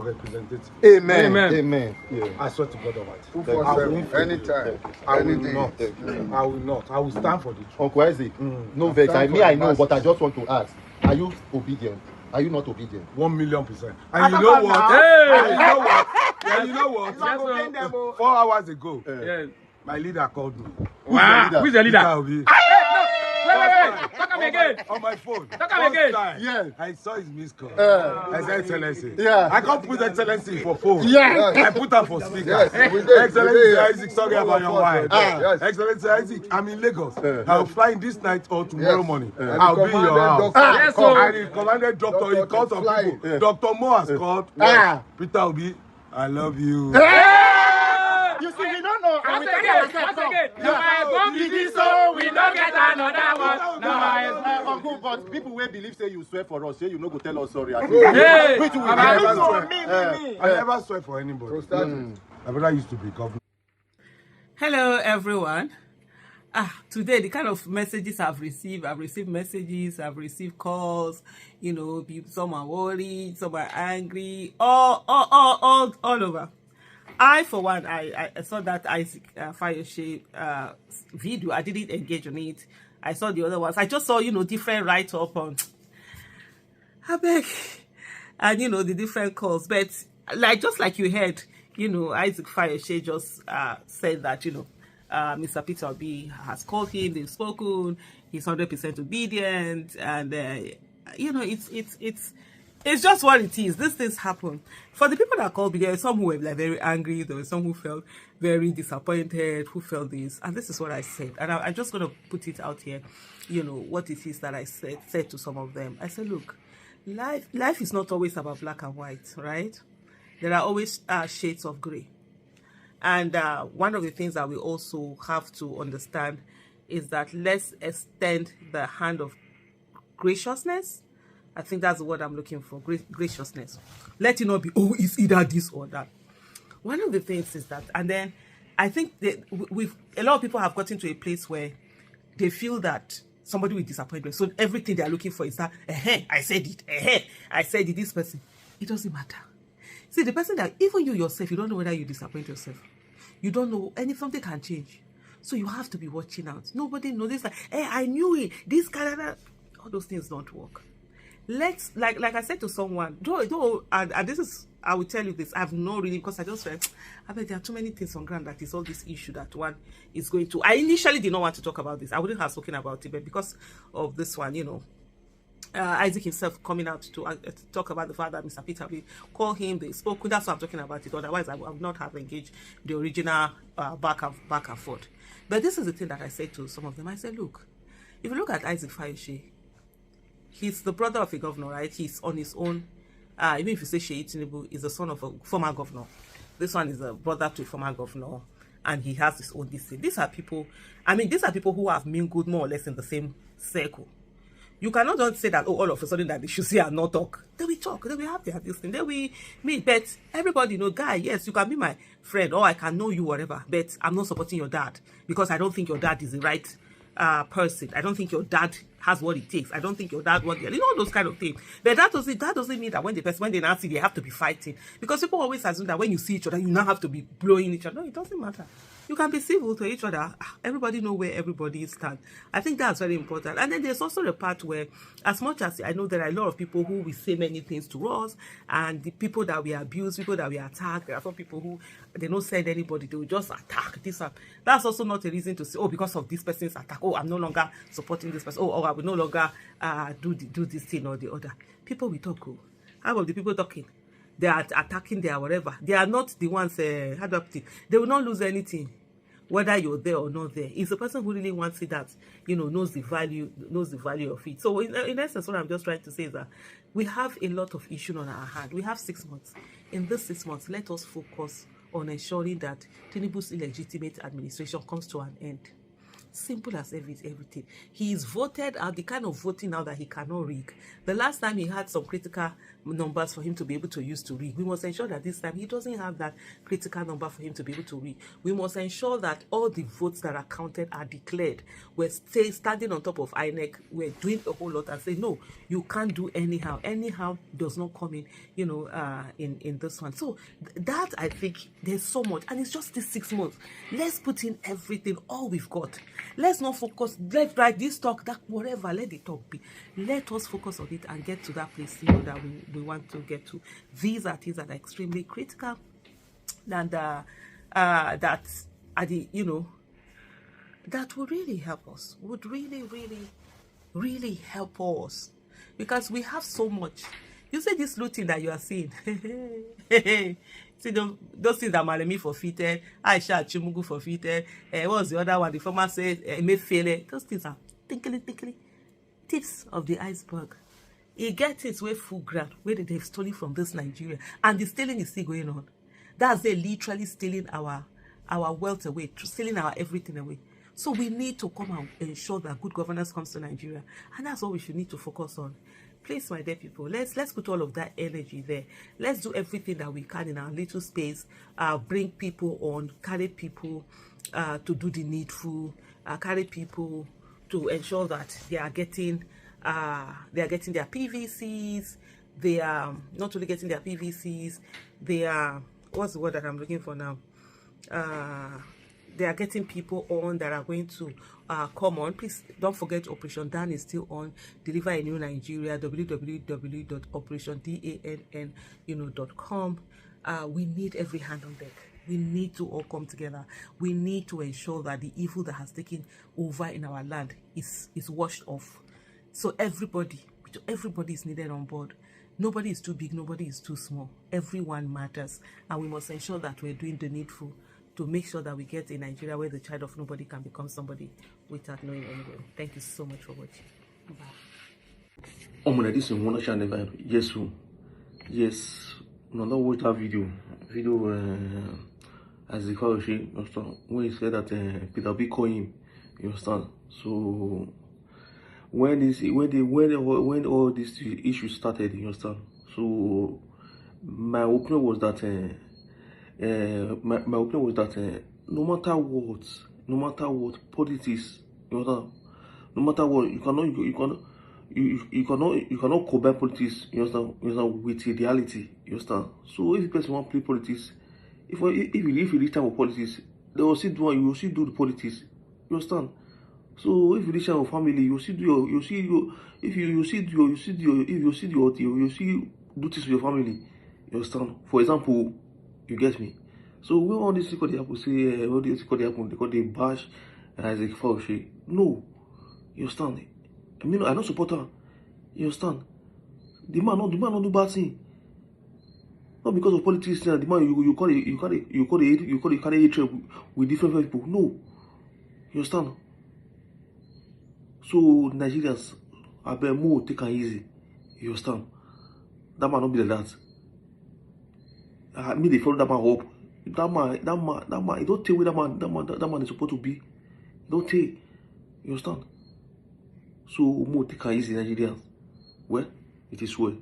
representative. Amen. Amen. Amen. Yeah. I swear to God Almighty. 247, anytime. I will not. I will not. I will stand for the truth. Uncle Isaac, no vex. I know, but I just want to ask: are you obedient? Are you not obedient? 1,000,000%. And you know what? Hey! And you know what? And you know what? Yes, 4 hours ago, Yes. my leader called me. Wow. Who's the leader? Wait. Talk him again. On my phone. Talk him again. Yes. I saw his missed call. I said Excellency. Yeah. I can't put Excellency for phone. Yes. I put her for speaker. Yes, we did. Excellency Isaac, sorry about your wife. Yes. Excellency Isaac, I'm in Lagos. I'll fly in this night or tomorrow morning. I'll be in commanded your house. doctor Yes, come. sir. And the commanded doctor, he called some fly. people. Dr. Mo has called. Peter Obi, I love you. You see, we don't know. Once again. No, I won't be this, so we don't get another one. No, I Uncle, but people will believe say you swear for us, say you no go tell us sorry. Hey! Which will I never be swear. I never swear for anybody. My brother used to be governor. Hello everyone. Today the kind of messages I've received messages, I've received calls, some are worried, some are angry, all over. I for one, I saw that Issac Fayose video. I didn't engage on it. I saw the other ones. I just saw, different write-up on I beg, and the different calls. But just like you heard, Issac Fayose just said that Mr. Peter Obi has called him. They've spoken. He's 100% obedient, and it's just what it is. These things happen. For the people that called me, there were some who were very angry. There were some who felt very disappointed, who felt this. And this is what I said. And I'm just going to put it out here, what it is that I said to some of them. I said, look, life is not always about black and white, right? There are always shades of gray. And one of the things that we also have to understand is that let's extend the hand of graciousness. I think that's the word I'm looking for, graciousness. Let it not be, it's either this or that. One of the things is that, and then I think that a lot of people have gotten to a place where they feel that somebody will disappoint them. So everything they're looking for is that, I said it, I said it, this person. It doesn't matter. See, the person that, even you yourself, you don't know whether you disappoint yourself. You don't know, something can change. So you have to be watching out. Nobody knows this, I knew it, this kind of, all those things don't work. Let's, like I said to someone, and this is, I will tell you this, I have no really, because I just felt, I bet there are too many things on ground that is all this issue that one is going to. I initially did not want to talk about this. I wouldn't have spoken about it, but because of this one, Isaac himself coming out to talk about the fact that Mr. Peter will call him, they spoke. That's why I'm talking about it. Otherwise, I would not have engaged the original back and forth. But this is the thing that I said to some of them. I said, look, if you look at Issac Fayose, he's the brother of a governor, right? He's on his own. Even if you say Sheyi Tinubu is the son of a former governor. This one is a brother to a former governor, and he has his own DC. These are people who have mingled more or less in the same circle. You cannot just say that, all of a sudden that they should see and not talk. They will talk, they will have their this thing, they will meet. But everybody guy, yes, you can be my friend, or I can know you, whatever, but I'm not supporting your dad because I don't think your dad is the right person. I don't think your dad has what it takes. I don't think your dad wants those kind of things. But that doesn't mean that when they now see, they have to be fighting. Because people always assume that when you see each other, you now have to be blowing each other. No, it doesn't matter. You can be civil to each other. Everybody know where everybody stands. I think that's very important. And then there's also the part where, as much as I know there are a lot of people who will say many things to us, and the people that we abuse, people that we attack, there are some people who, they don't send anybody, they will just attack this one. That's also not a reason to say, because of this person's attack, I'm no longer supporting this person, I will no longer do this thing or the other. People will talk. How about the people talking? They are attacking their whatever. They are not the ones, they will not lose anything, whether you're there or not there. It's the person who really wants it that, knows the value of it. So in essence, what I'm just trying to say is that we have a lot of issues on our hand. We have 6 months. In this 6 months, let us focus on ensuring that Tinubu's illegitimate administration comes to an end. Simple as everything. He is voted out, the kind of voting now that he cannot rig. The last time he had some critical numbers for him to be able to use to read. We must ensure that this time he doesn't have that critical number for him to be able to read. We must ensure that all the votes that are counted are declared. We're standing on top of INEC. We're doing a whole lot and say, no, you can't do anyhow. Anyhow does not come in, in this one. So that, I think, there's so much. And it's just this 6 months. Let's put in everything, all we've got. Let's not focus, let's write this talk, that whatever, let the talk be. Let us focus on it and get to that place, that we want to get to. These are things that are extremely critical, and that are the, that would really help us, would really, really, really help us, because we have so much. You say this looting that you are seeing. See those things that Malemi forfeited, Aisha Chimugu forfeited, what was the other one? The former said Emefiele. Those things are tinkly tips of the iceberg. He gets it way full ground where they've stolen from this Nigeria, and the stealing is still going on. That's they literally stealing our wealth away, stealing our everything away. So we need to come and ensure that good governance comes to Nigeria, and that's what we should need to focus on. Please, my dear people, let's put all of that energy there. Let's do everything that we can in our little space. Bring people on, carry people to do the needful, carry people to ensure that they are getting their PVCs. They are not only getting their PVCs, they are, what's the word that I'm looking for now? They are getting people on that are going to come on. Please don't forget, Operation Dan is still on. Deliver a New Nigeria, www.operationdann.com. We need every hand on deck. We need to all come together. We need to ensure that the evil that has taken over in our land is washed off. So everybody is needed on board. Nobody is too big, nobody is too small. Everyone matters, and we must ensure that we're doing the needful to make sure that we get a Nigeria where the child of nobody can become somebody without knowing anyone. Thank you so much for watching. Bye. This is one channel. Yes. No, watch that video. As the Fayose, you understand, when he said that Peter B called him, you understand. So when all this issue started, you understand. So my opinion was that no matter what politics, you understand, no matter what, you cannot combine politics, you understand, with ideality, you understand. So if a person want to play politics, if you reach time of politics, they will still do, you will still do the politics, you understand. So if you reach time of family, you see do this with your family, you understand. For example, you get me. So when all this thing happen, say all this thing happen because they bash Issac Fayose. No, you understand. I mean, I don't support her. You understand. The man not do bad thing. Not because of politics. The man you carry hatred with different people. No, you understand. So Nigerians, I bet more take it easy. You understand. That man not be like that. I mean, they follow that man up. That man, it don't tell where that man is supposed to be. It don't tell. You understand? So more take it easy, Nigerians. Well, it is well.